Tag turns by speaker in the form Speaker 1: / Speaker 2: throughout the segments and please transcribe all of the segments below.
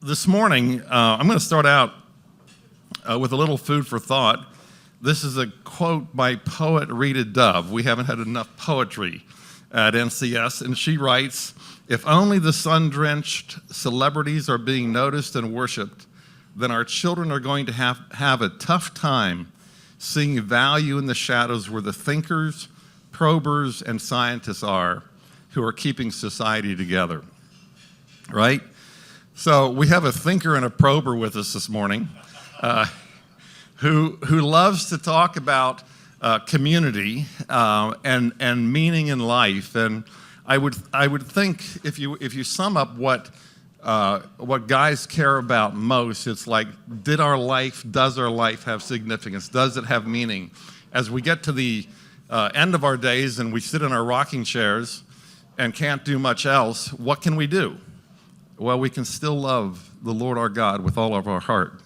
Speaker 1: This morning, I'm going to start out with a little food for thought. This is a quote by poet Rita Dove. We haven't had enough poetry at NCS, and she writes, "If only the sun-drenched celebrities are being noticed and worshipped, then our children are going to have a tough time seeing value in the shadows where the thinkers, probers, and scientists are, who are keeping society together." Right? So we have a thinker and a prober with us this morning who loves to talk about community and meaning in life. And I would think if you sum up what guys care about most, it's like, does our life have significance? Does it have meaning? As we get to the end of our days and we sit in our rocking chairs and can't do much else, what can we do? Well, we can still love the Lord our God with all of our heart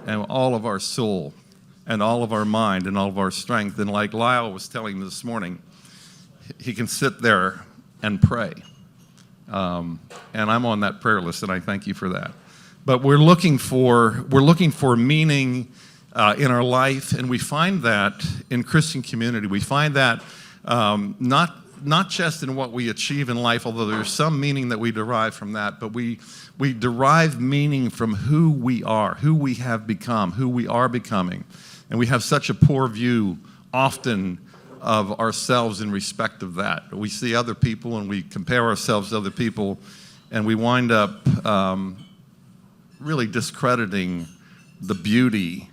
Speaker 1: and all of our soul and all of our mind and all of our strength. And like Lyle was telling me this morning, he can sit there and pray. And I'm on that prayer list, and I thank you for that. But we're looking for meaning in our life, and we find that in Christian community. We find that not just in what we achieve in life, although there's some meaning that we derive from that, but we derive meaning from who we are, who we have become, who we are becoming. And we have such a poor view often of ourselves in respect of that. We see other people and we compare ourselves to other people, and we wind up really discrediting the beauty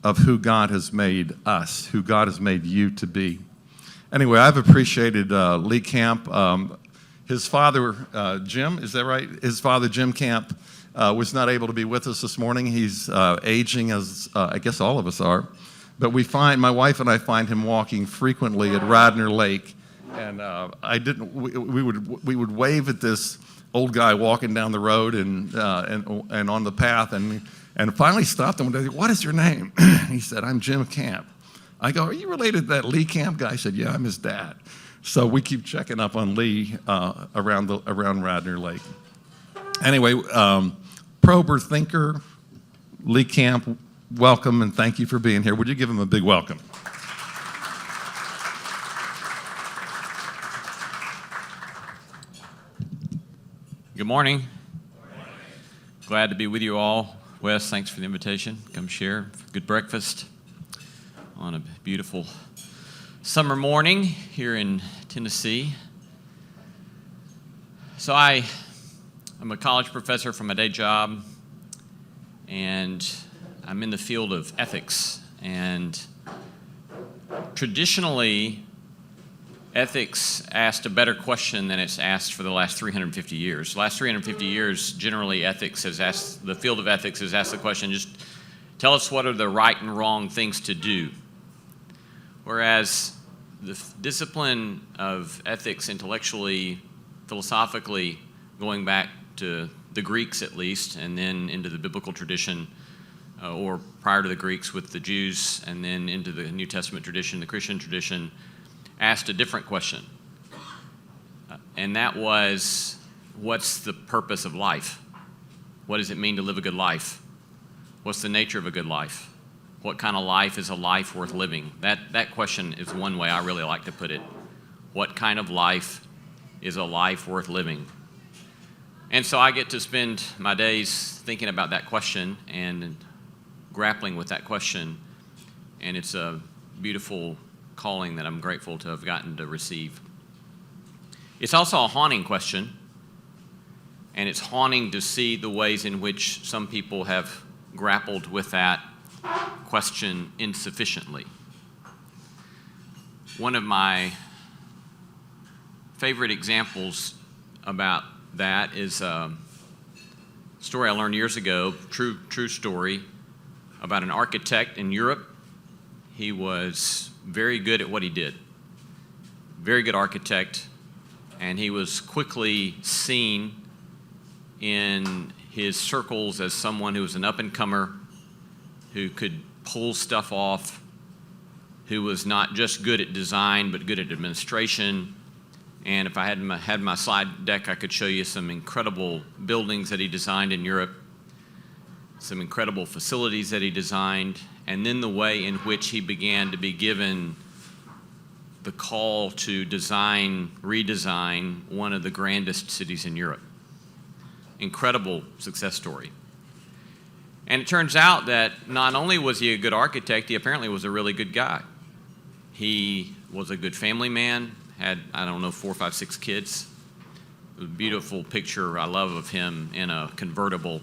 Speaker 1: of who God has made us, who God has made you to be. Anyway, I've appreciated Lee Camp. His father, Jim, is that right? His father, Jim Camp, was not able to be with us this morning. He's aging, as I guess all of us are. But my wife and I find him walking frequently at Radnor Lake. And we would wave at this old guy walking down the road and on the path, and finally stopped him and said, "What is your name?" He said, "I'm Jim Camp." I go, "Are you related to that Lee Camp guy?" He said, "Yeah, I'm his dad." So we keep checking up on Lee around Radnor Lake. Anyway, prober thinker, Lee Camp, welcome and thank you for being here. Would you give him a big welcome?
Speaker 2: Good morning. Glad to be with you all. Wes, thanks for the invitation. Come share. Good breakfast on a beautiful summer morning here in Tennessee. So I'm a college professor for my day job, and I'm in the field of ethics. And traditionally, ethics asked a better question than it's asked for the last 350 years. The last 350 years, generally, the field of ethics has asked the question, just tell us what are the right and wrong things to do. Whereas the discipline of ethics intellectually, philosophically, going back to the Greeks at least, and then into the biblical tradition, or prior to the Greeks with the Jews, and then into the New Testament tradition, the Christian tradition, asked a different question. And that was, what's the purpose of life? What does it mean to live a good life? What's the nature of a good life? What kind of life is a life worth living? That question is one way I really like to put it. What kind of life is a life worth living? And so I get to spend my days thinking about that question and grappling with that question. And it's a beautiful calling that I'm grateful to have gotten to receive. It's also a haunting question. And it's haunting to see the ways in which some people have grappled with that question insufficiently. One of my favorite examples about that is a story I learned years ago, true story, about an architect in Europe. He was very good at what he did, very good architect, and he was quickly seen in his circles as someone who was an up-and-comer, who could pull stuff off, who was not just good at design, but good at administration, And if I had my slide deck, I could show you some incredible buildings that he designed in Europe, some incredible facilities that he designed, and then the way in which he began to be given the call to redesign one of the grandest cities in Europe. Incredible success story. And it turns out that not only was he a good architect, he apparently was a really good guy. He was a good family man, had, 4, 5, 6 kids. It was a beautiful picture I love of him in a convertible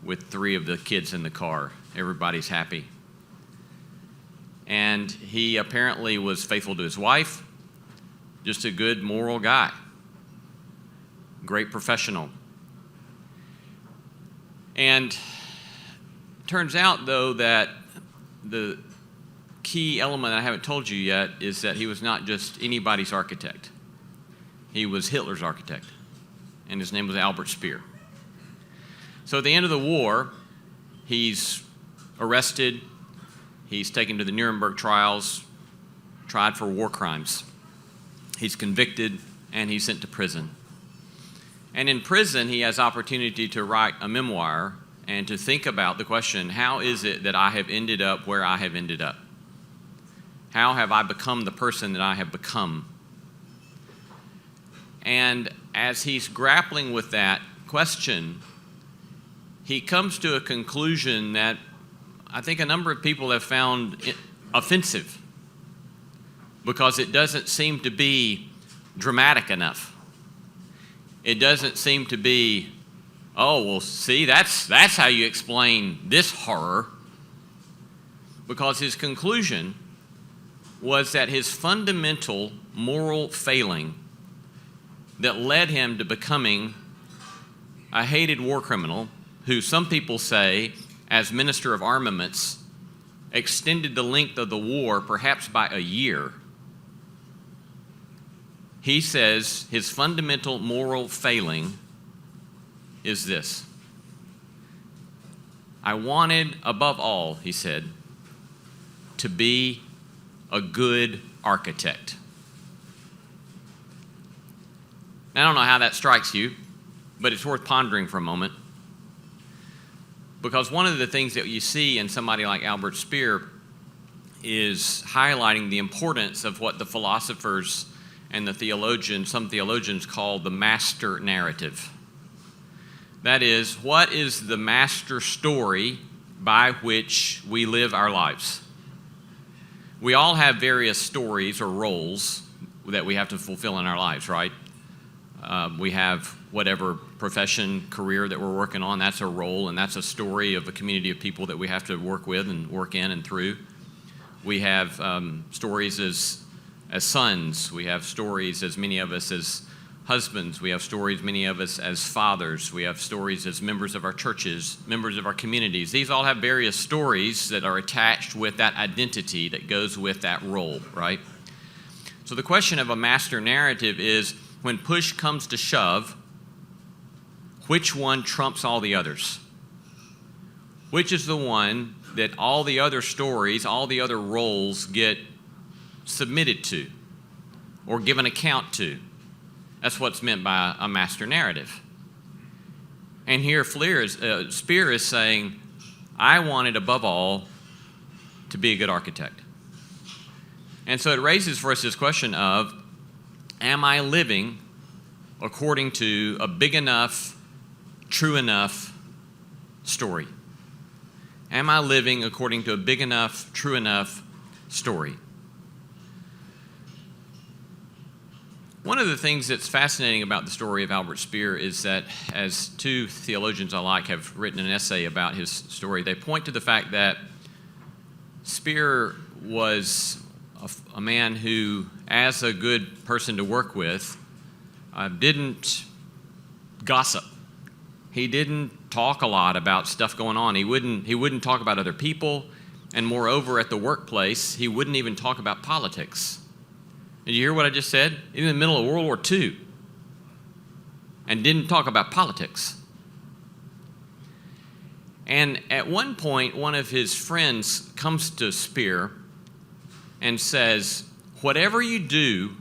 Speaker 2: with 3 of the kids in the car. Everybody's happy. And he apparently was faithful to his wife, just a good moral guy, great professional. And turns out, though, that the key element I haven't told you yet is that he was not just anybody's architect. He was Hitler's architect, and his name was Albert Speer. So at the end of the war, he's arrested, he's taken to the Nuremberg trials, tried for war crimes. He's convicted, and he's sent to prison. And in prison, he has opportunity to write a memoir and to think about the question, how is it that I have ended up where I have ended up? How have I become the person that I have become? And as he's grappling with that question, he comes to a conclusion that I think a number of people have found offensive because it doesn't seem to be dramatic enough. It doesn't seem to be, oh, well, see, that's how you explain this horror. Because his conclusion was that his fundamental moral failing that led him to becoming a hated war criminal who some people say, as Minister of Armaments, extended the length of the war perhaps by a year. He says his fundamental moral failing is this. I wanted, above all, he said, to be a good architect. I don't know how that strikes you, but it's worth pondering for a moment. Because one of the things that you see in somebody like Albert Speer is highlighting the importance of what the philosophers and some theologians call the master narrative. That is, what is the master story by which we live our lives? We all have various stories or roles that we have to fulfill in our lives, right? We have whatever profession, career that we're working on, that's a role, and that's a story of a community of people that we have to work with and work in and through. We have stories as sons. We have stories, as many of us, as husbands. We have stories, many of us, as fathers. We have stories as members of our churches, members of our communities. These all have various stories that are attached with that identity that goes with that role, right? So the question of a master narrative is, when push comes to shove, which one trumps all the others? Which is the one that all the other stories, all the other roles get submitted to or given account to? That's what's meant by a master narrative. And here Speer is saying, I wanted above all to be a good architect. And so it raises for us this question of, am I living according to a big enough, true enough story? Am I living according to a big enough, true enough story? One of the things that's fascinating about the story of Albert Speer is that, as 2 theologians I like have written an essay about his story, they point to the fact that Speer was a man who, as a good person to work with, didn't gossip. He didn't talk a lot about stuff going on. He wouldn't talk about other people, and moreover, at the workplace, he wouldn't even talk about politics. Did you hear what I just said? In the middle of World War II, and didn't talk about politics. And at one point, one of his friends comes to Speer and says, whatever you do,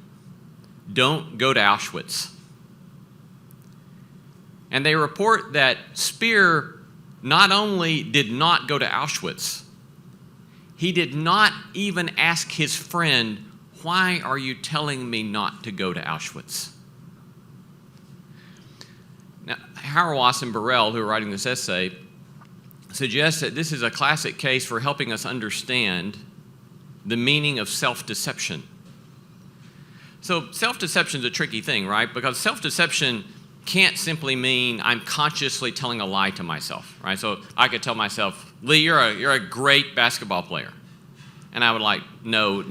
Speaker 2: don't go to Auschwitz. And they report that Speer not only did not go to Auschwitz, he did not even ask his friend, "Why are you telling me not to go to Auschwitz?" Now, Hauerwas and Burrell, who are writing this essay, suggest that this is a classic case for helping us understand the meaning of self-deception. So self-deception is a tricky thing, right? Because self-deception can't simply mean I'm consciously telling a lie to myself, right? So I could tell myself, "Lee, you're a great basketball player." And I would like, no,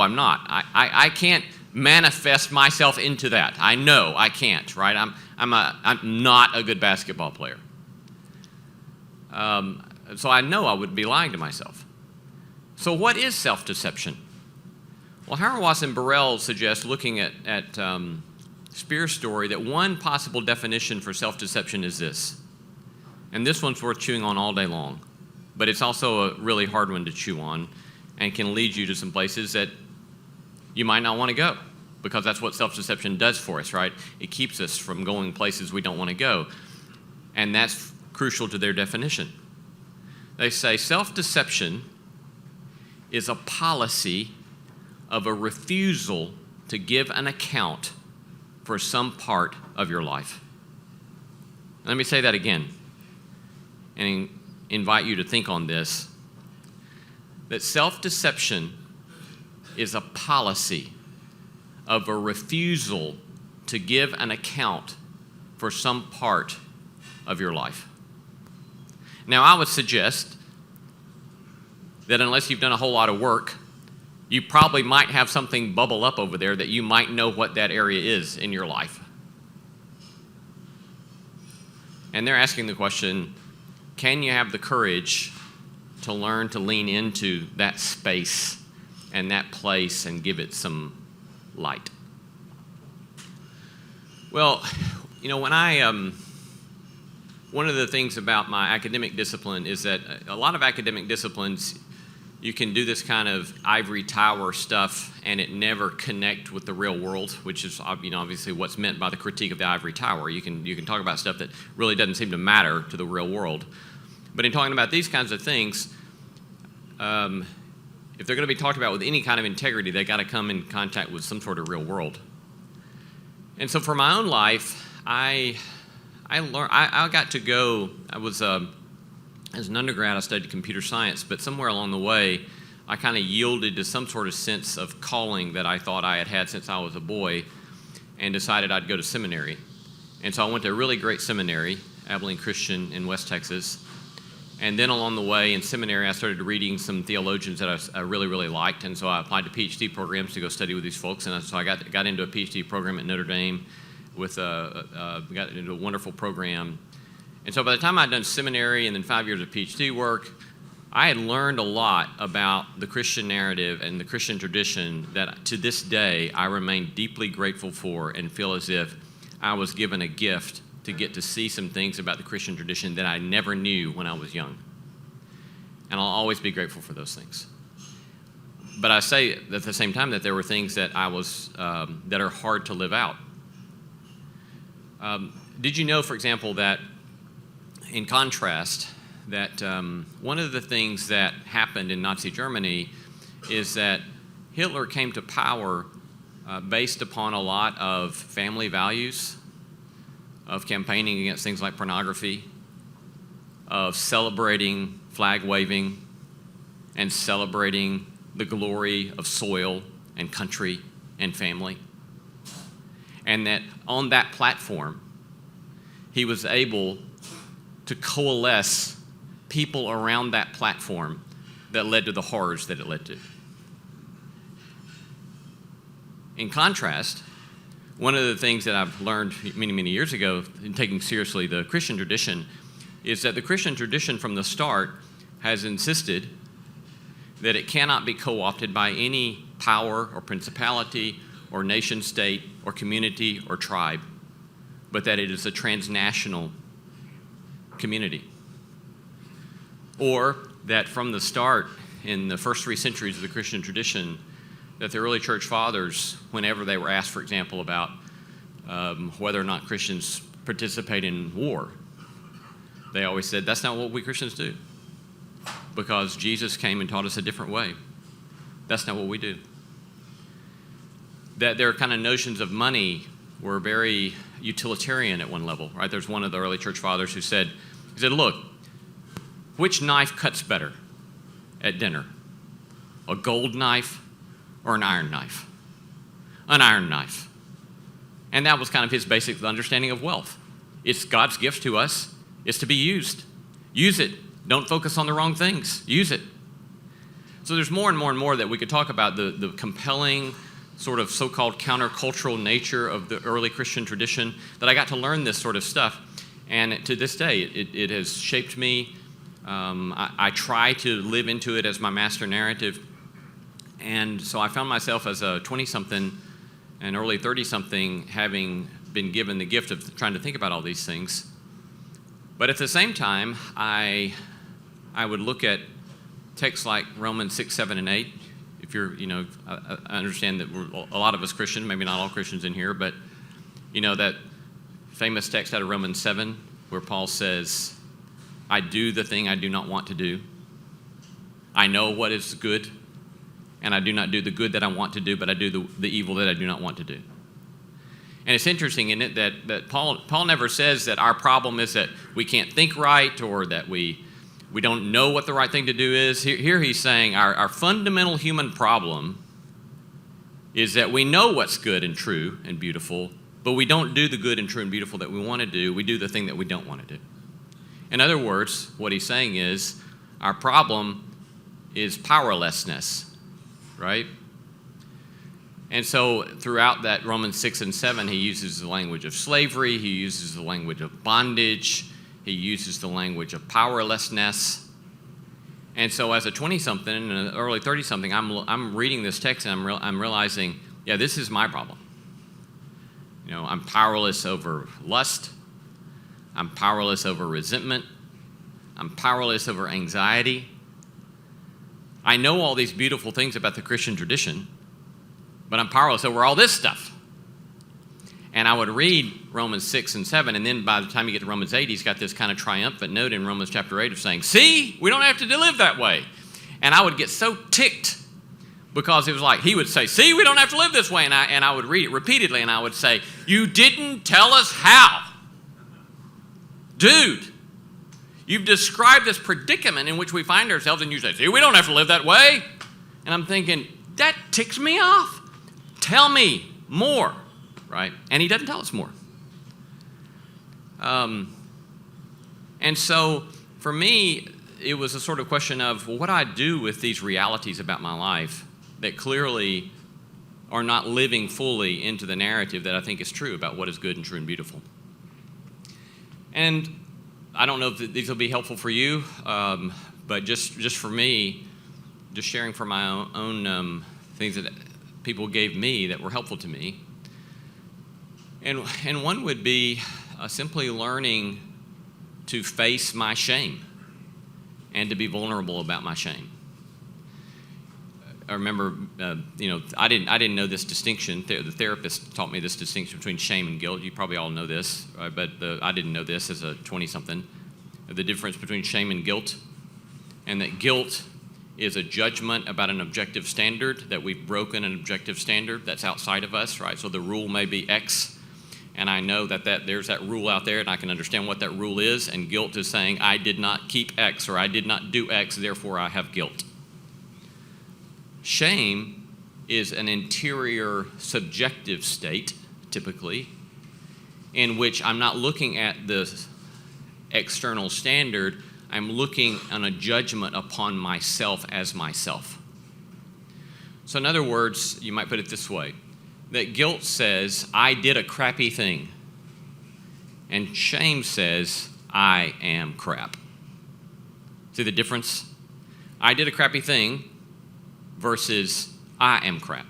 Speaker 2: I'm not. I can't manifest myself into that. I know I can't, right? I'm not a good basketball player. So I know I would be lying to myself. So what is self-deception? Well, Hauerwas and Burrell suggest, looking at Speer's story, that one possible definition for self-deception is this. And this one's worth chewing on all day long, but it's also a really hard one to chew on and can lead you to some places that you might not want to go, because that's what self-deception does for us, right? It keeps us from going places we don't want to go. And that's crucial to their definition. They say self-deception is a policy of a refusal to give an account for some part of your life. Let me say that again and invite you to think on this. That self-deception is a policy of a refusal to give an account for some part of your life. Now, I would suggest that unless you've done a whole lot of work, you probably might have something bubble up over there that you might know what that area is in your life. And they're asking the question, can you have the courage to learn to lean into that space and that place and give it some light? Well, when one of the things about my academic discipline is that a lot of academic disciplines, you can do this kind of ivory tower stuff and it never connect with the real world, which is obviously what's meant by the critique of the ivory tower. You can talk about stuff that really doesn't seem to matter to the real world. But in talking about these kinds of things, if they're going to be talked about with any kind of integrity, they got to come in contact with some sort of real world. And so for my own life, I got to go. As an undergrad, I studied computer science, but somewhere along the way, I kind of yielded to some sort of sense of calling that I thought I had had since I was a boy, and decided I'd go to seminary. And so I went to a really great seminary, Abilene Christian in West Texas. And then along the way in seminary, I started reading some theologians that I really, really liked, and so I applied to PhD programs to go study with these folks, and so I got into a PhD program at Notre Dame, got into a wonderful program. And so by the time I'd done seminary and then 5 years of PhD work, I had learned a lot about the Christian narrative and the Christian tradition that to this day I remain deeply grateful for and feel as if I was given a gift to get to see some things about the Christian tradition that I never knew when I was young. And I'll always be grateful for those things. But I say at the same time that there were things that that are hard to live out. Did you know, for example, that in contrast, that one of the things that happened in Nazi Germany is that Hitler came to power based upon a lot of family values, of campaigning against things like pornography, of celebrating flag waving, and celebrating the glory of soil and country and family. And that on that platform, he was able to coalesce people around that platform that led to the horrors that it led to. In contrast, one of the things that I've learned many, many years ago in taking seriously the Christian tradition is that the Christian tradition from the start has insisted that it cannot be co-opted by any power or principality or nation state or community or tribe, but that it is a transnational community. Or that from the start, in the first 3 centuries of the Christian tradition, that the early church fathers, whenever they were asked, for example, about whether or not Christians participate in war, they always said, that's not what we Christians do, because Jesus came and taught us a different way. That's not what we do. That their kind of notions of money were very utilitarian at one level, right? There's one of the early church fathers who said, look, which knife cuts better at dinner? A gold knife or an iron knife? An iron knife. And that was kind of his basic understanding of wealth. It's God's gift to us. It's to be used. Use it. Don't focus on the wrong things. Use it. So there's more and more and more that we could talk about the compelling sort of so-called countercultural nature of the early Christian tradition, that I got to learn this sort of stuff. And to this day, it has shaped me. I try to live into it as my master narrative. And so I found myself as a 20-something and early 30-something having been given the gift of trying to think about all these things. But at the same time, I would look at texts like Romans 6, 7, and 8. If you're, I understand that a lot of us Christians, maybe not all Christians in here, but, that famous text out of Romans 7 where Paul says, I do the thing I do not want to do. I know what is good, and I do not do the good that I want to do, but I do the evil that I do not want to do. And it's interesting, isn't it, that Paul never says that our problem is that we can't think right or that we don't know what the right thing to do is. Here he's saying our fundamental human problem is that we know what's good and true and beautiful, but we don't do the good and true and beautiful that we want to do. We do the thing that we don't want to do. In other words, what he's saying is our problem is powerlessness, right? And so throughout that Romans 6 and 7, he uses the language of slavery, he uses the language of bondage, he uses the language of powerlessness. And so as a 20-something and an early 30-something, I'm reading this text and I'm realizing, yeah, this is my problem. I'm powerless over lust. I'm powerless over resentment. I'm powerless over anxiety. I know all these beautiful things about the Christian tradition, but I'm powerless over all this stuff. And I would read Romans 6 and 7, and then by the time you get to Romans 8, he's got this kind of triumphant note in Romans chapter 8 of saying, see, we don't have to live that way. And I would get so ticked because it was like, he would say, see, we don't have to live this way. And I would read it repeatedly, and I would say, you didn't tell us how. Dude, you've described this predicament in which we find ourselves, and you say, see, we don't have to live that way. And I'm thinking, that ticks me off. Tell me more, right? And he doesn't tell us more. And so for me, it was a sort of question of, well, what do I do with these realities about my life that clearly are not living fully into the narrative that I think is true about what is good and true and beautiful? And I don't know if these will be helpful for you, but just for me, just sharing from my own things that people gave me that were helpful to me. And one would be simply learning to face my shame and to be vulnerable about my shame. I remember, I didn't know this distinction. The therapist taught me this distinction between shame and guilt. You probably all know this, right? But I didn't know this as a 20-something. The difference between shame and guilt, and that guilt is a judgment about an objective standard, that we've broken an objective standard that's outside of us, right? So the rule may be X, and I know that there's that rule out there, and I can understand what that rule is, and guilt is saying, I did not keep X, or I did not do X, therefore I have guilt. Shame is an interior subjective state, typically, in which I'm not looking at the external standard, I'm looking on a judgment upon myself as myself. So in other words, you might put it this way, that guilt says, I did a crappy thing, and shame says, I am crap. See the difference? I did a crappy thing versus I am crap.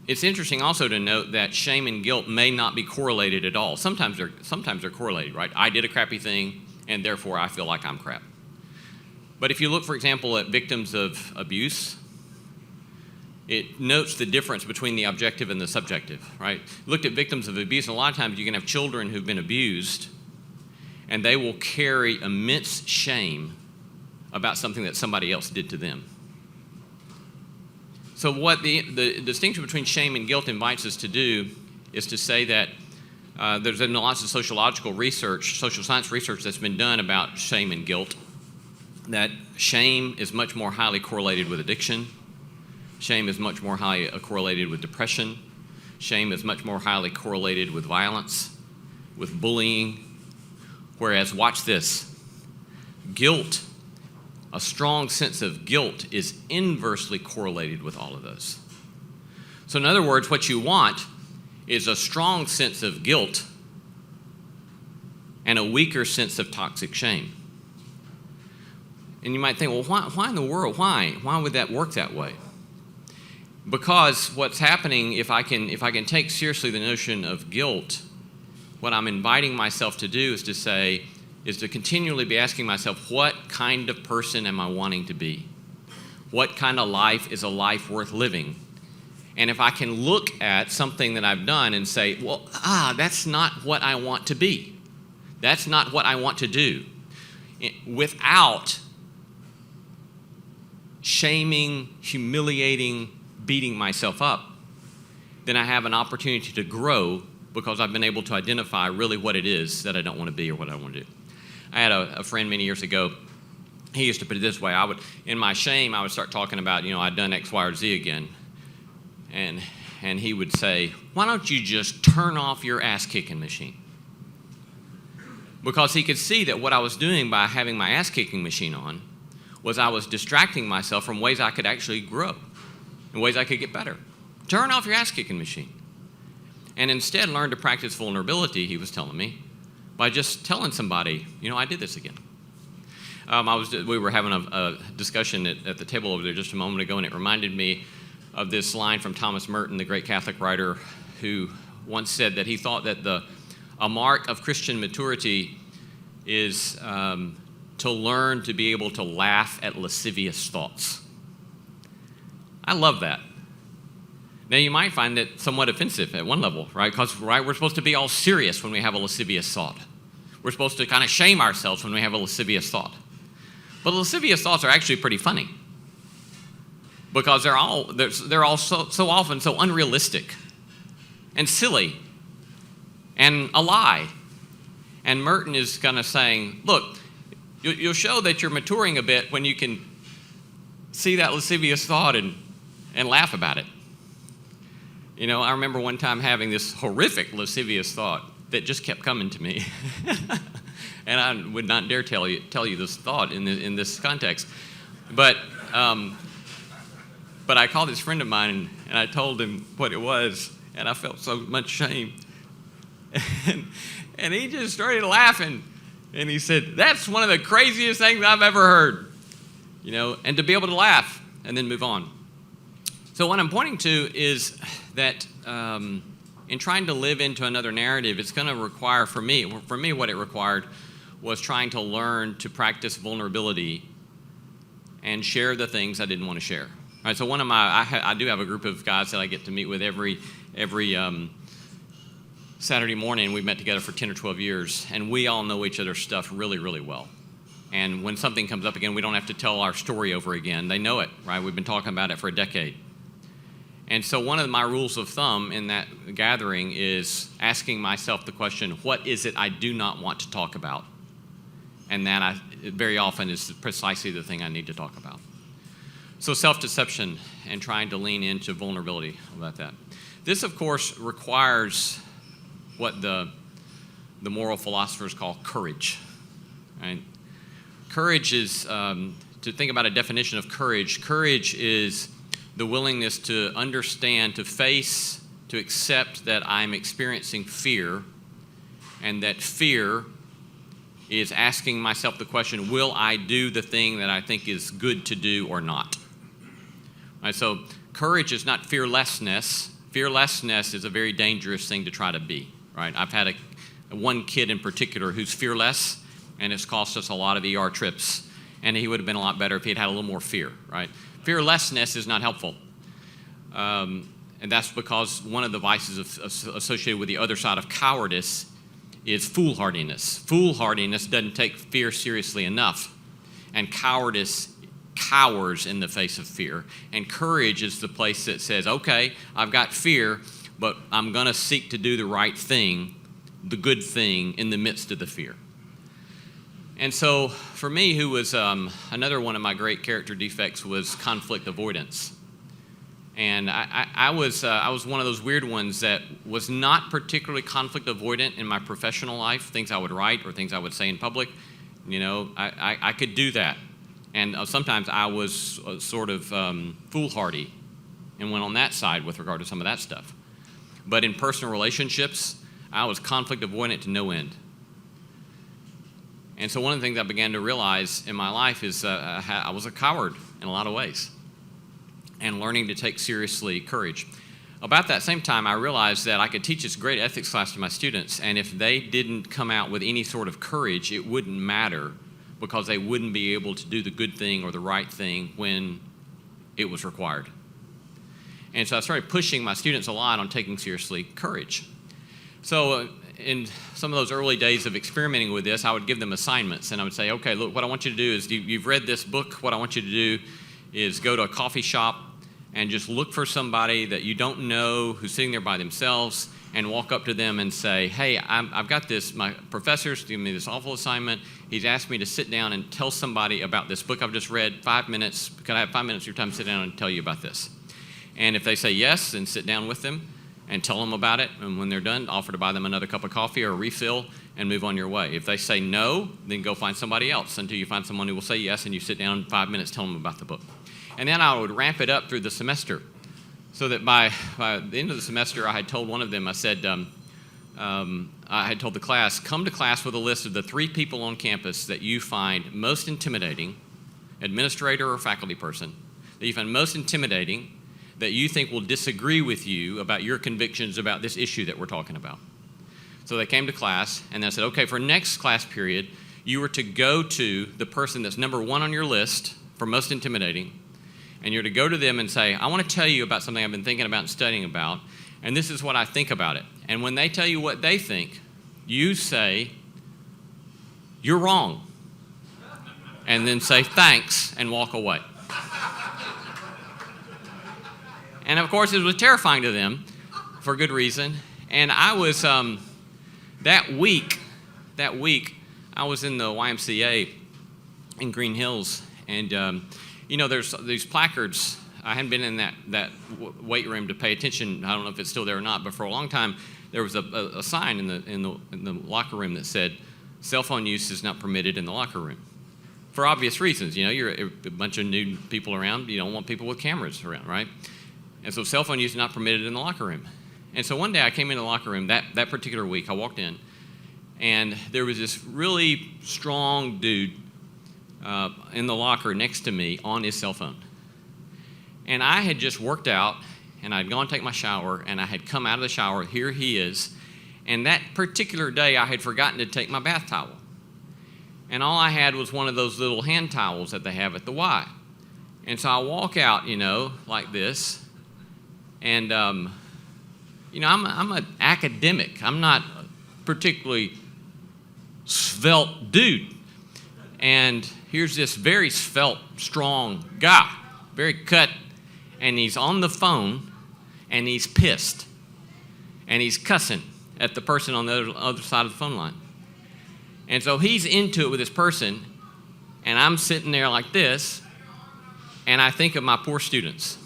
Speaker 2: It's interesting also to note that shame and guilt may not be correlated at all. Sometimes they're correlated, right? I did a crappy thing, and therefore I feel like I'm crap. But if you look, for example, at victims of abuse, it notes the difference between the objective and the subjective, right? Looked at victims of abuse, and a lot of times you can have children who've been abused, and they will carry immense shame about something that somebody else did to them. So what the distinction between shame and guilt invites us to do is to say that there's been lots of sociological research, social science research that's been done about shame and guilt, that shame is much more highly correlated with addiction. Shame is much more highly correlated with depression. Shame is much more highly correlated with violence, with bullying. Whereas, watch this, guilt, a strong sense of guilt is inversely correlated with all of those. So in other words, what you want is a strong sense of guilt and a weaker sense of toxic shame. And you might think, well, why in the world? Why? Why would that work that way? Because what's happening, if I can take seriously the notion of guilt, what I'm inviting myself to do is to continually be asking myself, what kind of person am I wanting to be? What kind of life is a life worth living? And if I can look at something that I've done and say, well, that's not what I want to be. That's not what I want to do. Without shaming, humiliating, beating myself up, then I have an opportunity to grow because I've been able to identify really what it is that I don't want to be or what I want to do. I had a friend many years ago. He used to put it this way. In my shame, I would start talking about, I'd done X, Y, or Z again. And he would say, why don't you just turn off your ass-kicking machine? Because he could see that what I was doing by having my ass-kicking machine on was I was distracting myself from ways I could actually grow, in ways I could get better. Turn off your ass-kicking machine. And instead learn to practice vulnerability, he was telling me, by just telling somebody, I did this again. We were having a discussion at the table over there just a moment ago, and it reminded me of this line from Thomas Merton, the great Catholic writer, who once said that he thought that a mark of Christian maturity is to learn to be able to laugh at lascivious thoughts. I love that. Now, you might find it somewhat offensive at one level, right? Because we're supposed to be all serious when we have a lascivious thought. We're supposed to kind of shame ourselves when we have a lascivious thought. But lascivious thoughts are actually pretty funny because they're all so often so unrealistic and silly and a lie. And Merton is kind of saying, look, you'll show that you're maturing a bit when you can see that lascivious thought and laugh about it. I remember one time having this horrific lascivious thought that just kept coming to me. And I would not dare tell you this thought in this context. But I called this friend of mine and I told him what it was, and I felt so much shame. And he just started laughing, and he said, that's one of the craziest things I've ever heard. And to be able to laugh and then move on. So what I'm pointing to is that in trying to live into another narrative, it's going to require, for me, what it required was trying to learn to practice vulnerability and share the things I didn't want to share. All right, so I do have a group of guys that I get to meet with every Saturday morning. We've met together for 10 or 12 years, and we all know each other's stuff really, really well. And when something comes up again, we don't have to tell our story over again. They know it, right? We've been talking about it for a decade. And so one of my rules of thumb in that gathering is asking myself the question, what is it I do not want to talk about? And that very often is precisely the thing I need to talk about. So self-deception and trying to lean into vulnerability about that. This, of course, requires what the moral philosophers call courage. Right? Courage is, to think about a definition of courage, courage is the willingness to understand, to face, to accept that I'm experiencing fear, and that fear is asking myself the question, will I do the thing that I think is good to do or not? Right, so courage is not fearlessness. Fearlessness is a very dangerous thing to try to be. Right? I've had one kid in particular who's fearless, and it's cost us a lot of ER trips, and he would have been a lot better if he had had a little more fear. Right? Fearlessness is not helpful. And that's because one of the vices associated with the other side of cowardice is foolhardiness. Foolhardiness doesn't take fear seriously enough, and cowardice cowers in the face of fear. And courage is the place that says, okay, I've got fear, but I'm going to seek to do the right thing, the good thing, in the midst of the fear. And so for me, who was another one of my great character defects was conflict avoidance. And I was one of those weird ones that was not particularly conflict avoidant in my professional life, things I would write or things I would say in public. You know, I could do that. And sometimes I was sort of foolhardy and went on that side with regard to some of that stuff. But in personal relationships, I was conflict avoidant to no end. And so one of the things I began to realize in my life is I was a coward in a lot of ways, and learning to take seriously courage. About that same time, I realized that I could teach this great ethics class to my students, and if they didn't come out with any sort of courage, it wouldn't matter, because they wouldn't be able to do the good thing or the right thing when it was required. And so I started pushing my students a lot on taking seriously courage. So in some of those early days of experimenting with this, I would give them assignments, and I would say, okay, look, what I want you to do is, you've read this book, what I want you to do is go to a coffee shop and just look for somebody that you don't know who's sitting there by themselves, and walk up to them and say, hey, I've got this, my professor's giving me this awful assignment. He's asked me to sit down and tell somebody about this book I've just read, 5 minutes. Can I have 5 minutes of your time to sit down and tell you about this? And if they say yes, then sit down with them and tell them about it. And when they're done, offer to buy them another cup of coffee or a refill and move on your way. If they say no, then go find somebody else until you find someone who will say yes, and you sit down 5 minutes, tell them about the book. And then I would ramp it up through the semester, so that by the end of the semester, I had told one of them, I said, I had told the class, come to class with a list of the 3 people on campus that you find most intimidating, administrator or faculty person, that you find most intimidating, that you think will disagree with you about your convictions about this issue that we're talking about. So they came to class, and I said, okay, for next class period, you were to go to the person that's number 1 on your list for most intimidating, and you're to go to them and say, I want to tell you about something I've been thinking about and studying about, and this is what I think about it. And when they tell you what they think, you say, you're wrong, and then say thanks and walk away. And of course, it was terrifying to them for good reason. And I was, that week, I was in the YMCA in Green Hills, and you know, there's these placards. I hadn't been in that weight room to pay attention. I don't know if it's still there or not, but for a long time, there was a sign in the locker room that said, cell phone use is not permitted in the locker room. For obvious reasons. You know, you're a bunch of new people around. You don't want people with cameras around, right? And so cell phone use is not permitted in the locker room. And so one day I came into the locker room, that particular week, I walked in, and there was this really strong dude in the locker next to me on his cell phone. And I had just worked out, and I'd gone to take my shower, and I had come out of the shower. Here he is. And that particular day, I had forgotten to take my bath towel. And all I had was one of those little hand towels that they have at the Y. And so I walk out, you know, like this. And, you know, I'm an academic. I'm not a particularly svelte dude. And here's this very svelte, strong guy, very cut, and he's on the phone, and he's pissed, and he's cussing at the person on the other side of the phone line. And so he's into it with this person, and I'm sitting there like this, and I think of my poor students,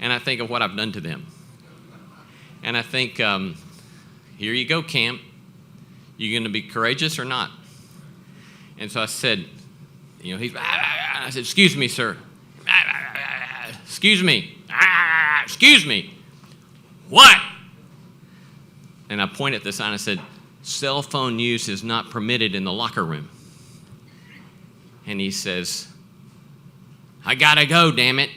Speaker 2: and I think of what I've done to them. And I think, here you go, Camp. You going to be courageous or not? And so I said, you know, I said, excuse me, sir. Excuse me. Excuse me. What? And I pointed at the sign and said, cell phone use is not permitted in the locker room. And he says, I gotta go, damn it.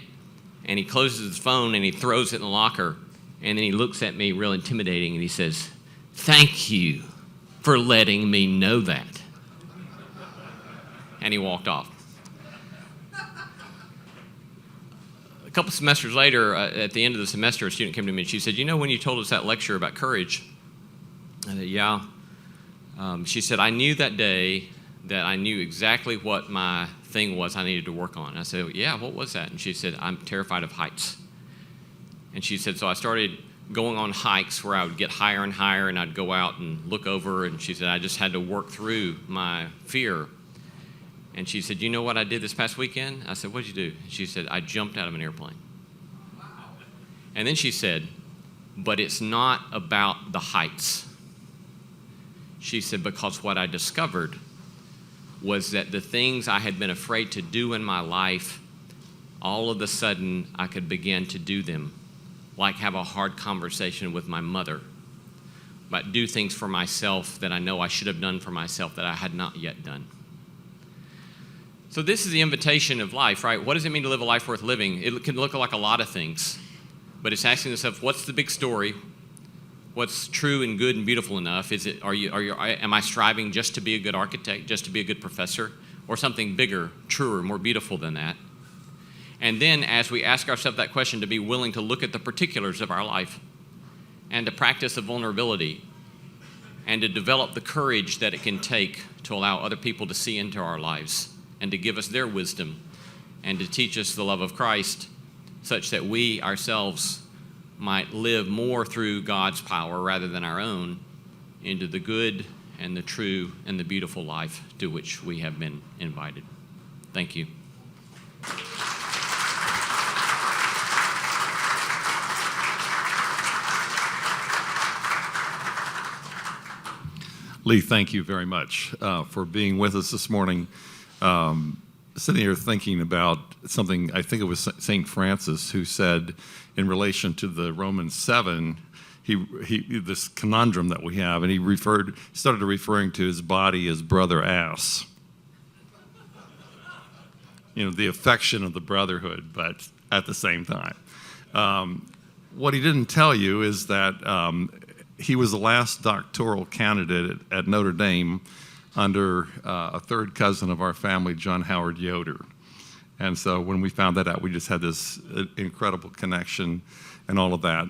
Speaker 2: And he closes his phone and he throws it in the locker. And then he looks at me real intimidating and he says, thank you for letting me know that. And he walked off. couple semesters later, at the end of the semester, a student came to me and she said, you know when you told us that lecture about courage? I said, yeah. She said, I knew that day that I knew exactly what my thing was I needed to work on. I said, yeah, what was that? And she said, I'm terrified of heights. And she said, so I started going on hikes where I would get higher and higher, and I'd go out and look over, and she said, I just had to work through my fear. And she said, you know what I did this past weekend? I said, what'd you do? She said, I jumped out of an airplane. And then she said, but it's not about the heights. She said, because what I discovered was that the things I had been afraid to do in my life, all of a sudden I could begin to do them, like have a hard conversation with my mother, but do things for myself that I know I should have done for myself that I had not yet done. So this is the invitation of life, right? What does it mean to live a life worth living? It can look like a lot of things, but it's asking yourself, what's the big story? What's true and good and beautiful enough? Am I striving just to be a good architect, just to be a good professor, or something bigger, truer, more beautiful than that? And then as we ask ourselves that question, to be willing to look at the particulars of our life and to practice a vulnerability and to develop the courage that it can take to allow other people to see into our lives and to give us their wisdom and to teach us the love of Christ such that we ourselves might live more through God's power rather than our own into the good and the true and the beautiful life to which we have been invited. Thank you.
Speaker 1: Lee, thank you very much for being with us this morning. Sitting here thinking about something, I think it was St. Francis who said in relation to the Romans 7, this conundrum that we have, and he started referring to his body as brother ass. You know, the affection of the brotherhood, but at the same time. What he didn't tell you is that he was the last doctoral candidate at Notre Dame under a third cousin of our family, John Howard Yoder. And so when we found that out, we just had this incredible connection and all of that.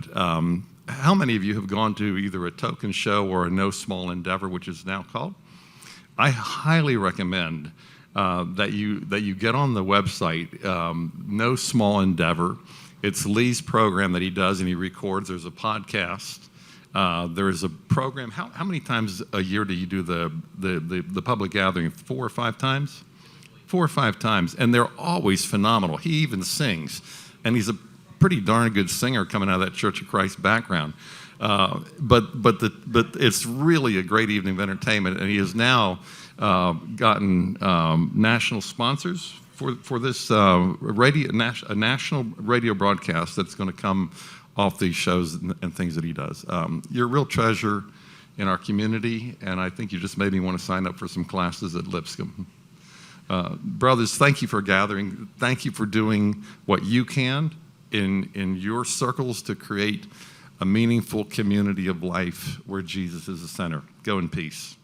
Speaker 1: How many of you have gone to either a token show or a No Small Endeavor, which is now called? I highly recommend that you get on the website, No Small Endeavor. It's Lee's program that he does, and he records. There's a podcast. There is a program. How many times a year do you do the public gathering? 4 or 5 times? 4 or 5 times, and they're always phenomenal. He even sings, and he's a pretty darn good singer coming out of that Church of Christ background. But it's really a great evening of entertainment, and he has now gotten national sponsors for this a national radio broadcast that's going to come off these shows and things that he does. You're a real treasure in our community, and I think you just made me want to sign up for some classes at Lipscomb. Brothers, thank you for gathering. Thank you for doing what you can in your circles to create a meaningful community of life where Jesus is the center. Go in peace.